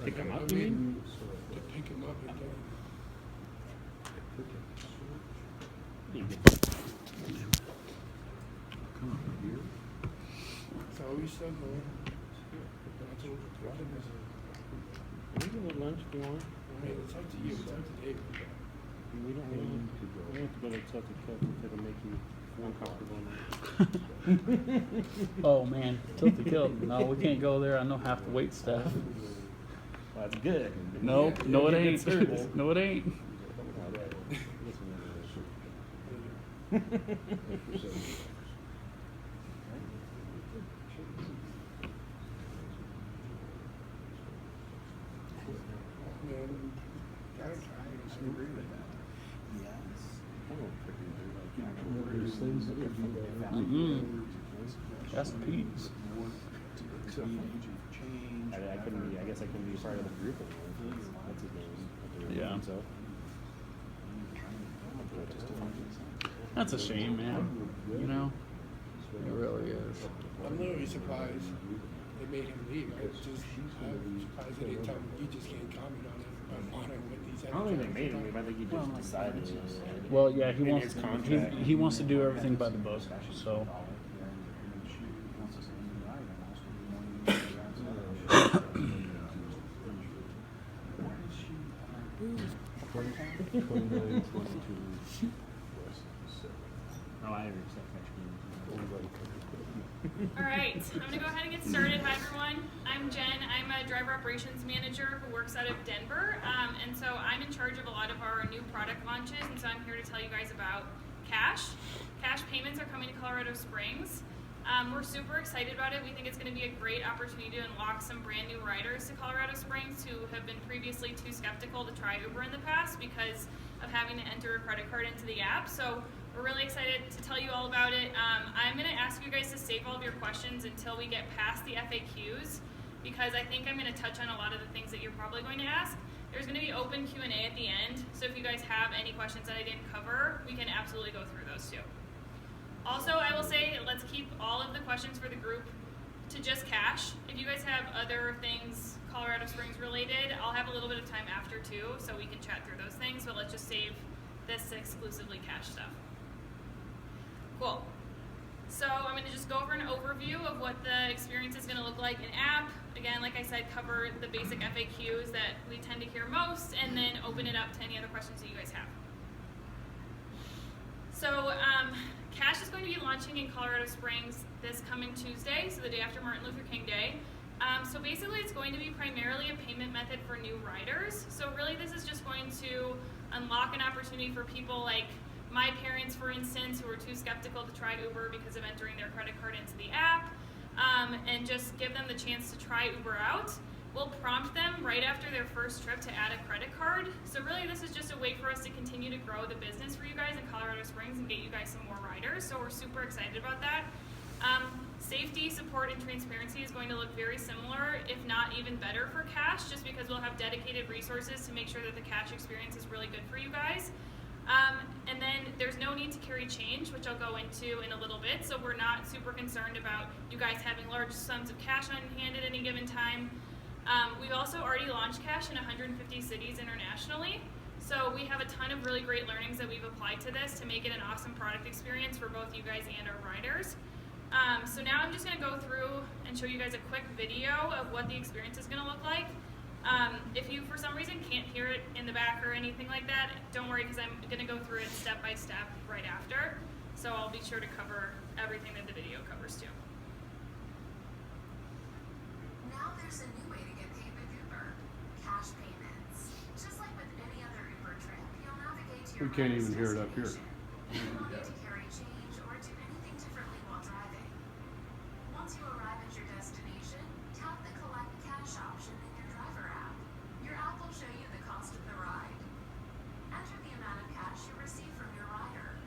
pick them up, you mean? To pick him up and then. So we still going. We can go to lunch if you want. I mean, it's up to you. It's up to David. We don't have to go to Tilted Kilt if it'll make you uncomfortable. Oh man, tilt the kilt. No, we can't go there. I know half the wait staff. Well, that's good. No, no it Good ain't. service. No it ain't. Man, gotta try it. I agree with that. That's peas. I guess I couldn't be part of the group anymore. That's his name. Yeah. So. That's a shame, man. You know, it really is. I'm literally surprised they made him leave. I'm surprised they didn't tell him you just can't comment on it with these. I don't think they made him leave. I think he just decided. Well, yeah, he In wants his contract. he wants to do everything by the book. So Oh, I accept All right, I'm going to go ahead and get started. Hi, everyone. I'm Jen. I'm a driver operations manager who works out of Denver. And so I'm in charge of a lot of our new product launches. And so I'm here to tell you guys about Cash. Cash payments are coming to Colorado Springs. We're super excited about it. We think it's going to be a great opportunity to unlock some brand new riders to Colorado Springs who have been previously too skeptical to try Uber in the past because of having to enter a credit card into the app. So we're really excited to tell you all about it. I'm going to ask you guys to save all of your questions until we get past the FAQs because I think I'm going to touch on a lot of the things that you're probably going to ask. There's going to be open Q&A at the end, so if you guys have any questions that I didn't cover, we can absolutely go through those too. Also, I will say, let's keep all of the questions for the group to just Cash. If you guys have other things Colorado Springs related, I'll have a little bit of time after too, so we can chat through those things, but let's just save this exclusively Cash stuff. Cool. So I'm going to just go over an overview of what the experience is going to look like in app. Again, like I said, cover the basic FAQs that we tend to hear most, and then open it up to any other questions that you guys have. So Cash is going to be launching in Colorado Springs this coming Tuesday, so the day after Martin Luther King Day. So basically it's going to be primarily a payment method for new riders. So really this is just going to unlock an opportunity for people like my parents, for instance, who are too skeptical to try Uber because of entering their credit card into the app, and just give them the chance to try Uber out. We'll prompt them right after their first trip to add a credit card. So really this is just a way for us to continue to grow the business for you guys in Colorado Springs and get you guys some more riders. So we're super excited about that. Safety, support, and transparency is going to look very similar, if not even better for Cash, just because we'll have dedicated resources to make sure that the Cash experience is really good for you guys. And then there's no need to carry change, which I'll go into in a little bit. So we're not super concerned about you guys having large sums of cash on hand at any given time. We've also already launched Cash in 150 cities internationally. So we have a ton of really great learnings that we've applied to this to make it an awesome product experience for both you guys and our riders. So now I'm just going to go through and show you guys a quick video of what the experience is going to look like. If you, for some reason, can't hear it in the back or anything like that, don't worry because I'm going to go through it step by step right after. So I'll be sure to cover everything that the video covers too. Now there's a new way to get paid with Uber, Cash payments. Just like with any other Uber trip, you'll navigate to your We can't rider's even hear it up here. destination. You won't need to carry change or do anything differently while driving. Once you arrive at your destination, tap the Collect Cash option in your driver app. Your app will show you the cost of the ride. Enter the amount of cash you receive from your rider.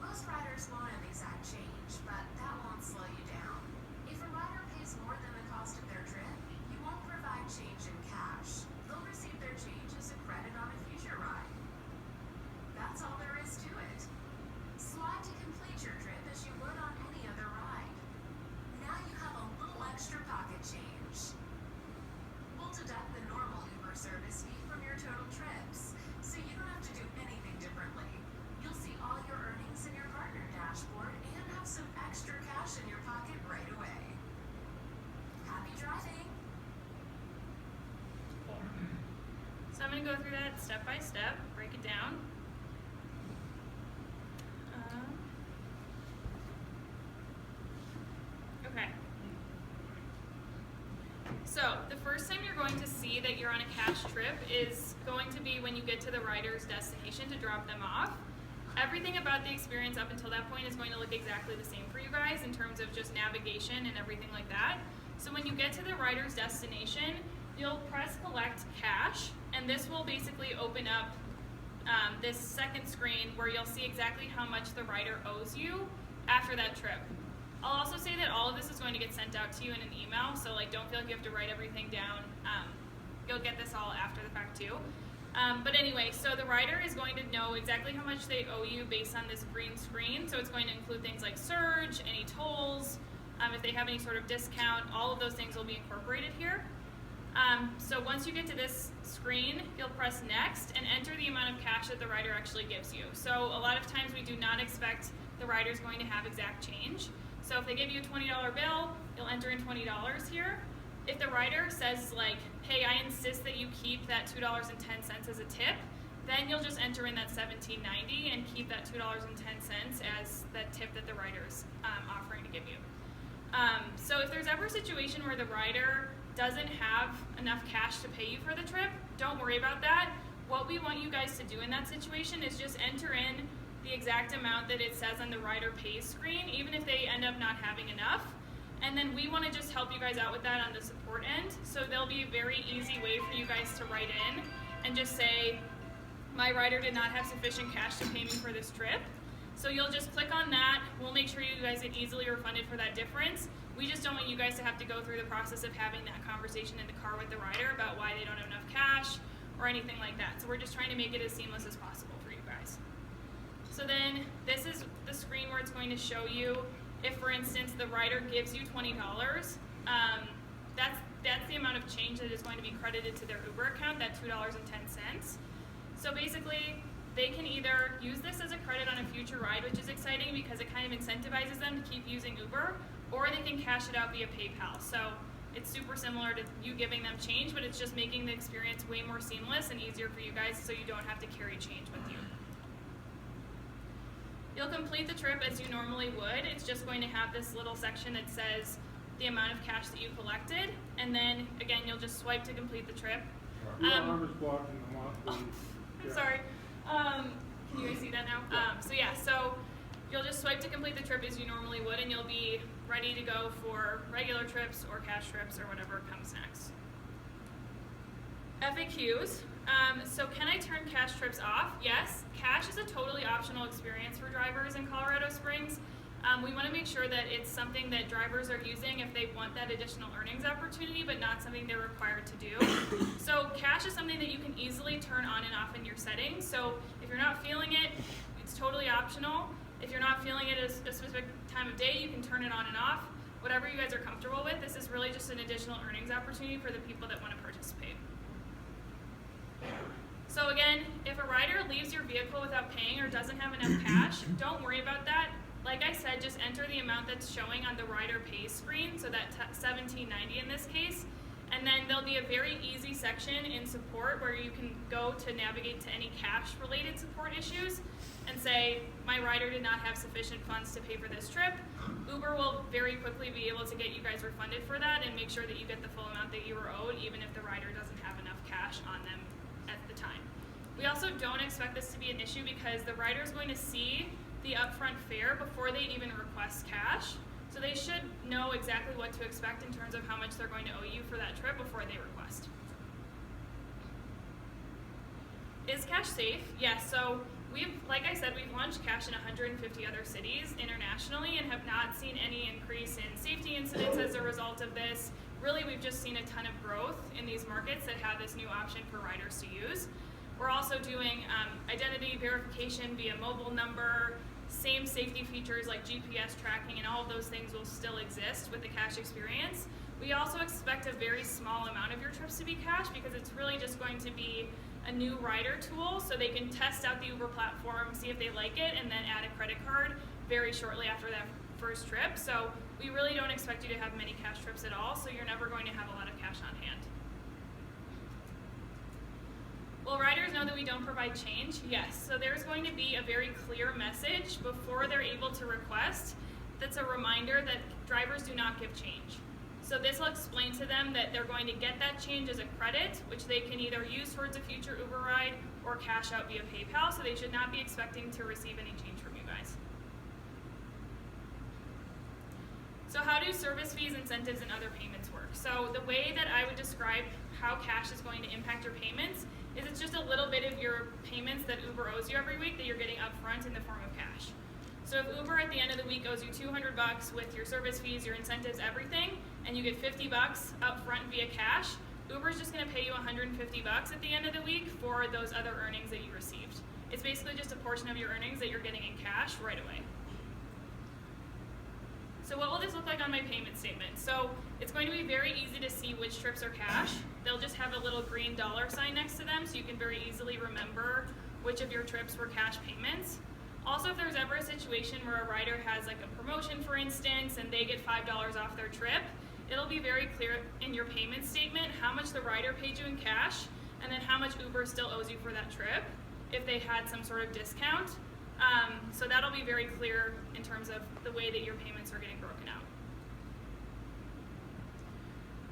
Most riders won't have exact change, but that won't slow you down. If a rider pays more than the cost of their trip, you won't provide change in cash. They'll receive their change as a credit on a future ride. That's all there is to it. going to go through that step by step, break it down. Okay. So the first time you're going to see that you're on a cash trip is going to be when you get to the rider's destination to drop them off. Everything about the experience up until that point is going to look exactly the same for you guys in terms of just navigation and everything like that. So when you get to the rider's destination, you'll press collect cash, and this will basically open up this second screen where you'll see exactly how much the rider owes you after that trip. I'll also say that all of this is going to get sent out to you in an email, so like don't feel like you have to write everything down. You'll get this all after the fact too. But anyway, so the rider is going to know exactly how much they owe you based on this green screen. So it's going to include things like surge, any tolls, if they have any sort of discount, all of those things will be incorporated here. So once you get to this screen, you'll press next and enter the amount of cash that the rider actually gives you. So a lot of times we do not expect the rider's going to have exact change. So if they give you a $20 bill, you'll enter in $20 here. If the rider says like, hey, I insist that you keep that $2.10 as a tip, then you'll just enter in that $17.90 and keep that $2.10 as that tip that the rider's offering to give you. So if there's ever a situation where the rider doesn't have enough cash to pay you for the trip, don't worry about that. What we want you guys to do in that situation is just enter in the exact amount that it says on the rider pays screen, even if they end up not having enough. And then we want to just help you guys out with that on the support end. So there'll be a very easy way for you guys to write in and just say, my rider did not have sufficient cash to pay me for this trip. So you'll just click on that. We'll make sure you guys get easily refunded for that difference. We just don't want you guys to have to go through the process of having that conversation in the car with the rider about why they don't have enough cash or anything like that. So we're just trying to make it as seamless as possible for you guys. So then this is the screen where it's going to show you if, for instance, the rider gives you $20, that's the amount of change that is going to be credited to their Uber account, that $2.10. So basically, they can either use this as a credit on a future ride, which is exciting because it kind of incentivizes them to keep using Uber, or they can cash it out via PayPal. So it's super similar to you giving them change, but it's just making the experience way more seamless and easier for you guys so you don't have to carry change with you. You'll complete the trip as you normally would. It's just going to have this little section that says the amount of cash that you collected, and then again you'll just swipe to complete the trip. Arm is blocking them off, please. I'm sorry. Can you guys see that now? So you'll just swipe to complete the trip as you normally would, and you'll be ready to go for regular trips or cash trips or whatever comes next. FAQs. So can I turn cash trips off? Yes. Cash is a totally optional experience for drivers in Colorado Springs. We want to make sure that it's something that drivers are using if they want that additional earnings opportunity, but not something they're required to do. So cash is something that you can easily turn on and off in your settings. So if you're not feeling it, it's totally optional. If you're not feeling it at a specific time of day, you can turn it on and off. Whatever you guys are comfortable with, this is really just an additional earnings opportunity for the people that want to participate. So again, if a rider leaves your vehicle without paying or doesn't have enough cash, don't worry about that. Like I said, just enter the amount that's showing on the rider pays screen, so that $17.90 in this case, and then there'll be a very easy section in support where you can go to navigate to any cash-related support issues and say, my rider did not have sufficient funds to pay for this trip. Uber will very quickly be able to get you guys refunded for that and make sure that you get the full amount that you were owed, even if the rider doesn't have enough cash on them at the time. We also don't expect this to be an issue because the rider is going to see the upfront fare before they even request cash. So they should know exactly what to expect in terms of how much they're going to owe you for that trip before they request. Is cash safe? Yes. So like I said, we've launched cash in 150 other cities internationally and have not seen any increase in safety incidents as a result of this. Really, we've just seen a ton of growth in these markets that have this new option for riders to use. We're also doing identity verification via mobile number, same safety features like GPS tracking, and all of those things will still exist with the cash experience. We also expect a very small amount of your trips to be cash because it's really just going to be a new rider tool so they can test out the Uber platform, see if they like it, and then add a credit card very shortly after that first trip. So we really don't expect you to have many cash trips at all, so you're never going to have a lot of cash on hand. We'll we don't provide change? Yes. So there's going to be a very clear message before they're able to request that's a reminder that drivers do not give change. So this will explain to them that they're going to get that change as a credit, which they can either use towards a future Uber ride or cash out via PayPal, so they should not be expecting to receive any change from you guys. So how do service fees, incentives, and other payments work? So the way that I would describe how cash is going to impact your payments is it's just a little bit of your payments that Uber owes you every week that you're getting upfront in the form of cash. So if Uber at the end of the week owes you $200 with your service fees, your incentives, everything, and you get $50 upfront via cash, Uber's just going to pay you $150 at the end of the week for those other earnings that you received. It's basically just a portion of your earnings that you're getting in cash right away. So what will this look like on my payment statement? So it's going to be very easy to see which trips are cash. They'll just have a little green dollar sign next to them, so you can very easily remember which of your trips were cash payments. Also, if there's ever a situation where a rider has like a promotion, for instance, and they get $5 off their trip, it'll be very clear in your payment statement how much the rider paid you in cash, and then how much Uber still owes you for that trip, if they had some sort of discount. So that'll be very clear in terms of the way that your payments are getting broken out.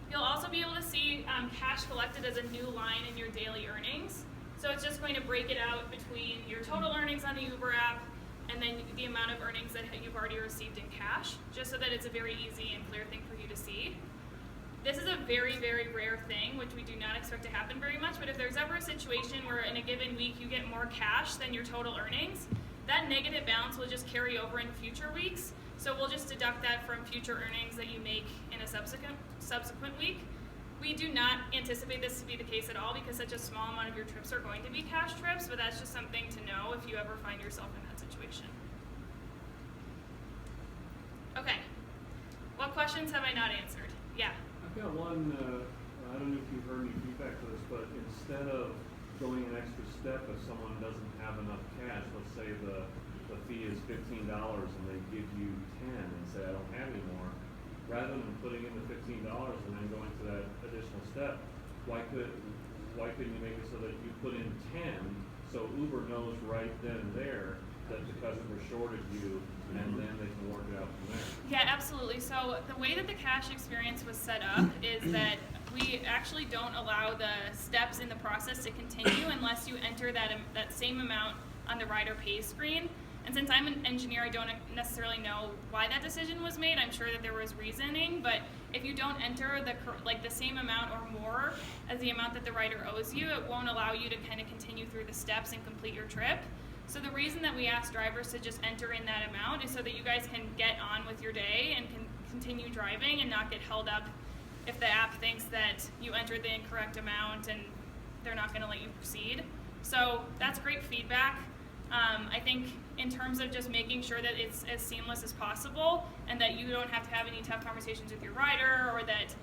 You'll also be able to see cash collected as a new line in your daily earnings. So it's just going to break it out between your total earnings on the Uber app and then the amount of earnings that you've already received in cash, just so that it's a very easy and clear thing for you to see. This is a very, very rare thing, which we do not expect to happen very much, but if there's ever a situation where in a given week you get more cash than your total earnings, that negative balance will just carry over into future weeks. So we'll just deduct that from future earnings that you make in a subsequent week. We do not anticipate this to be the case at all because such a small amount of your trips are going to be cash trips, but that's just something to know if you ever find yourself in that situation. Okay, what questions have I not answered? Yeah? I've got one, I don't know if you've heard any feedback for this, but instead of going an extra step if someone doesn't have enough cash, let's say the fee is $15 and they give you 10 and say I don't have any more, rather than putting in the $15 and then going to that additional step, why couldn't you make it so that you put in 10 so Uber knows right then and there that the customer shorted you and then they can work it out from there? Yeah, absolutely. So the way that the cash experience was set up is that we actually don't allow the steps in the process to continue unless you enter that same amount on the rider pay screen. And since I'm an engineer, I don't necessarily know why that decision was made. I'm sure that there was reasoning, but if you don't enter the same amount or more as the amount that the rider owes you, it won't allow you to kind of continue through the steps and complete your trip. So the reason that we ask drivers to just enter in that amount is so that you guys can get on with your day and can continue driving and not get held up if the app thinks that you entered the incorrect amount and they're not going to let you proceed. So that's great feedback. I think in terms of just making sure that it's as seamless as possible and that you don't have to have any tough conversations with your rider or that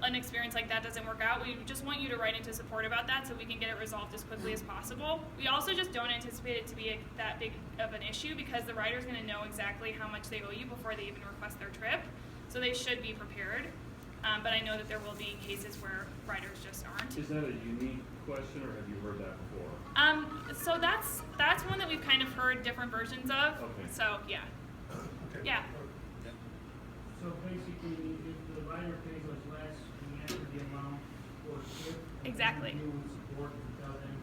an experience like that doesn't work out, we just want you to write into support about that so we can get it resolved as quickly as possible. We also just don't anticipate it to be that big of an issue because the rider's going to know exactly how much they owe you before they even request their trip, so they should be prepared. But I know that there will be cases where riders just aren't. Is that a unique question or have you heard that before? So that's one that we've kind of heard different versions of. Okay. So yeah. Okay. Yeah. So basically, if the rider pays us less, we enter the amount for a tip. Exactly. And you would support and tell them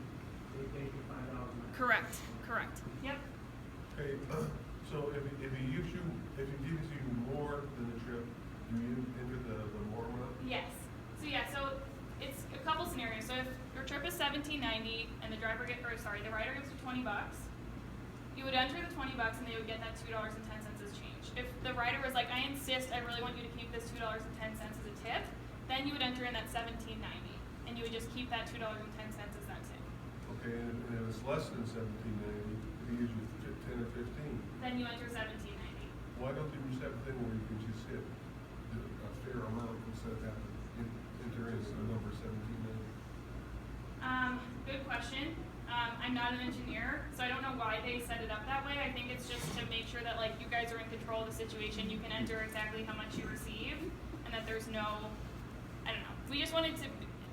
they paid you $5. Correct. Yep. Okay, so if he gives you more than the trip, do you enter the more amount? Yes. So it's a couple scenarios. So if your trip is $17.90 and the rider gives you $20, you would enter the $20 and they would get that $2.10 as change. If the rider was like, I insist, I really want you to keep this $2.10 as a tip, then you would enter in that $17.90 and you would just keep that $2.10 as that tip. Okay, and if it's less than $17.90, if he gives you 10 or 15, Then you enter $17.90. why don't you just have a thing where you can just hit a fair amount instead of having to enter in the number 17.90? Good question. I'm not an engineer, so I don't know why they set it up that way. I think it's just to make sure that you guys are in control of the situation. You can enter exactly how much you receive, and that there's no, I don't know. We just wanted to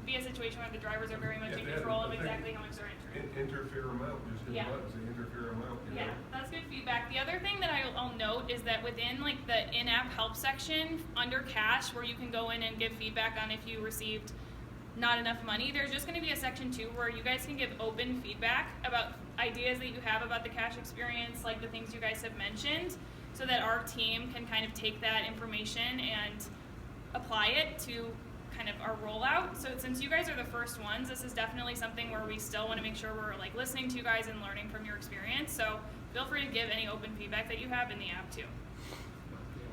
be a situation where the drivers are very much in Yeah, control of I think exactly how much they're entering. Enter fair amount, just hit Yeah. the button, say enter fair amount, you know? Yeah, that's good feedback. The other thing that I'll note is that within like the in-app help section under cash, where you can go in and give feedback on if you received not enough money, there's just going to be a section too where you guys can give open feedback about ideas that you have about the cash experience, like the things you guys have mentioned, so that our team can kind of take that information and apply it to kind of our rollout. So since you guys are the first ones, this is definitely something where we still want to make sure we're like listening to you guys and learning from your experience. So feel free to give any open feedback that you have in the app too.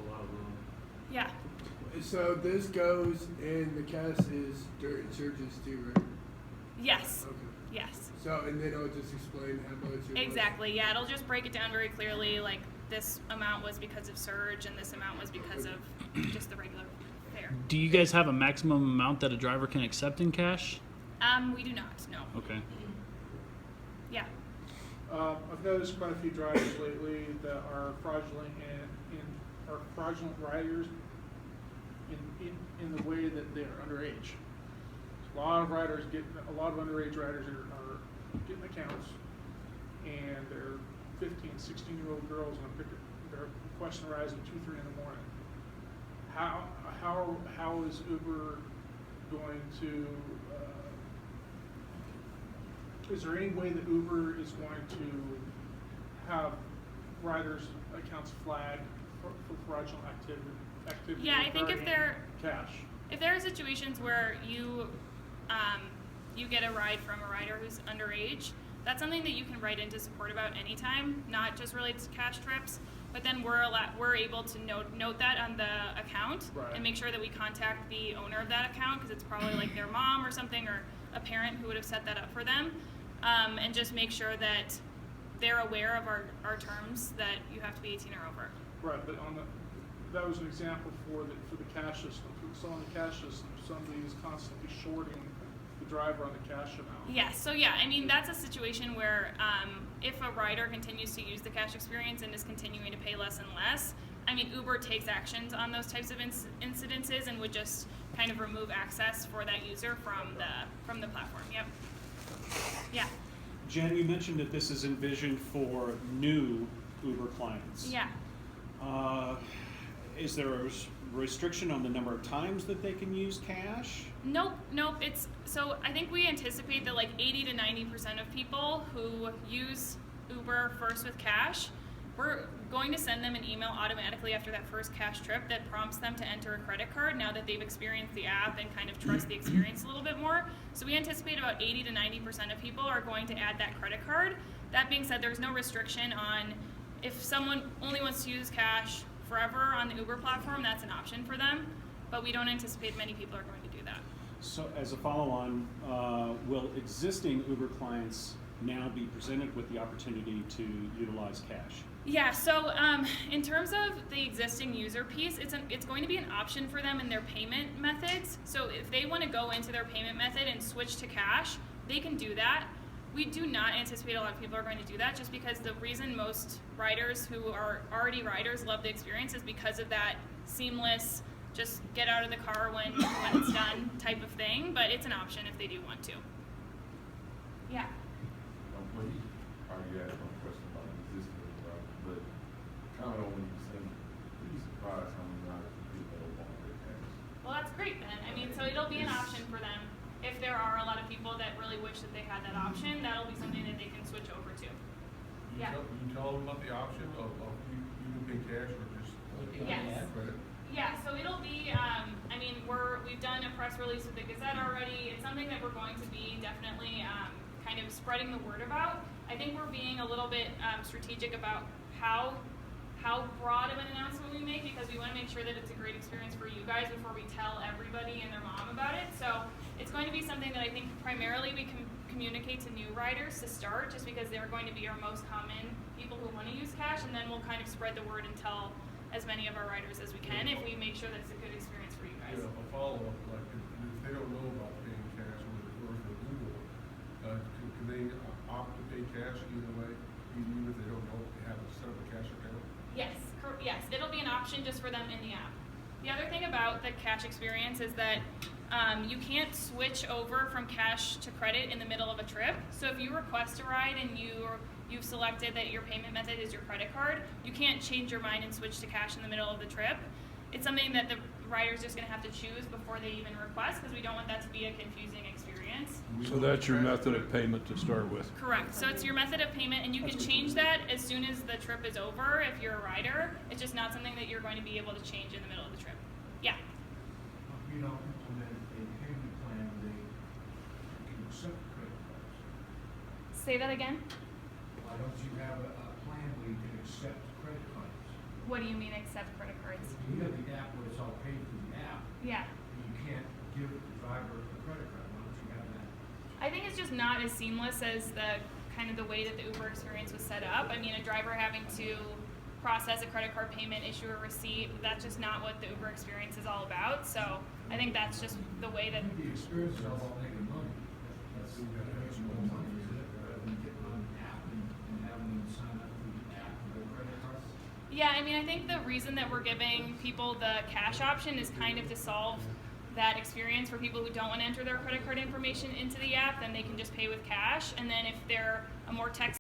A lot of room. Yeah. So this goes in the cash is during surges too, right? Yes. Okay. Yes. So, and then it'll just explain how much it was. Exactly. Yeah, it'll just break it down very clearly. Like this amount was because of surge, and this amount was because of just the regular fare. Do you guys have a maximum amount that a driver can accept in cash? We do not. No. Okay. Yeah. I've noticed quite a few drivers lately that are fraudulent are fraudulent riders in the way that they are underage. A lot of underage riders are getting accounts, and they're 15, 16-year-old girls, and they're requesting rides at 2, 3 in the morning. How is Uber going to? Is there any way that Uber is going to have riders' accounts flagged for fraudulent activity? Yeah, I think if regarding they're cash. If there are situations where you get a ride from a rider who's underage, that's something that you can write into support about anytime, not just related to cash trips. But then we're able to note that on the account Right. and make sure that we contact the owner of that account, because it's probably like their mom or something, or a parent who would have set that up for them, and just make sure that they're aware of our terms that you have to be 18 or over. Right, but that was an example for the cash system. So on the cash system, somebody is constantly shorting the driver on the cash amount. Yes, so yeah, I mean, that's a situation where if a rider continues to use the cash experience and is continuing to pay less and less, I mean, Uber takes actions on those types of incidences and would just kind of remove access for that user from the platform. Yep. Yeah. Jen, you mentioned that this is envisioned for new Uber clients. Yeah. Is there a restriction on the number of times that they can use cash? Nope. So I think we anticipate that like 80 to 90% of people who use Uber first with cash, we're going to send them an email automatically after that first cash trip that prompts them to enter a credit card now that they've experienced the app and kind of trust the experience a little bit more. So we anticipate about 80 to 90% of people are going to add that credit card. That being said, there's no restriction on if someone only wants to use cash forever on the Uber platform, that's an option for them, but we don't anticipate many people are going to do that. So as a follow-on, will existing Uber clients now be presented with the opportunity to utilize cash? Yeah, so in terms of the existing user piece, it's going to be an option for them in their payment methods. So if they want to go into their payment method and switch to cash, they can do that. We do not anticipate a lot of people are going to do that, just because the reason most riders who are already riders love the experience is because of that seamless, just get out of the car when it's done type of thing, but it's an option if they do want to. Yeah. Well, you already asked my question about existing riders, but comment on when you say you'd be surprised how many riders people don't want their cash. Well, that's great then. I mean, so it'll be an option for them. If there are a lot of people that really wish that they had that option, that'll be something that they can switch over to. Yeah. You tell them about the option of you can pay cash or just Yes. credit. Yeah, so it'll be, I mean, we've done a press release with the Gazette already. It's something that we're going to be definitely kind of spreading the word about. I think we're being a little bit strategic about how broad of an announcement we make, because we want to make sure that it's a great experience for you guys before we tell everybody and their mom about it. So it's going to be something that I think primarily we can communicate to new riders to start, just because they're going to be our most common people who want to use cash, and then we'll kind of spread the word and tell as many of our riders as we can if we make sure that it's a good experience for you guys. You know, a follow-up, like if they don't know about paying cash or if they're Google, can they opt to pay cash either way, even if they don't know they have to set up a cash account? Yes, it'll be an option just for them in the app. The other thing about the cash experience is that You can't switch over from cash to credit in the middle of a trip. So if you request a ride and you've selected that your payment method is your credit card, you can't change your mind and switch to cash in the middle of the trip. It's something that the rider's just going to have to choose before they even request, because we don't want that to be a confusing experience. So that's your method of payment to start with. Correct. So it's your method of payment, and you can change that as soon as the trip is over if you're a rider. It's just not something that you're going to be able to change in the middle of the trip. Yeah. You don't implement a payment plan where they can accept credit cards. Say that again. Why don't you have a plan where you can accept credit cards? What do you mean accept credit cards? You have the app where it's all paid through the app, Yeah. and you can't give the driver a credit card. Why don't you have that? I think it's just not as seamless as the kind of the way that the Uber experience was set up. I mean, a driver having to process a credit card payment, issue a receipt, that's just not what the Uber experience is all about. So I think that's just the way that. The experience is all about making money. That's that makes more money, isn't it? Rather than getting on the app and having them sign up through the app for their credit card. Yeah, I mean, I think the reason that we're giving people the cash option is kind of to solve that experience for people who don't want to enter their credit card information into the app. Then they can just pay with cash, and then if they're a more tech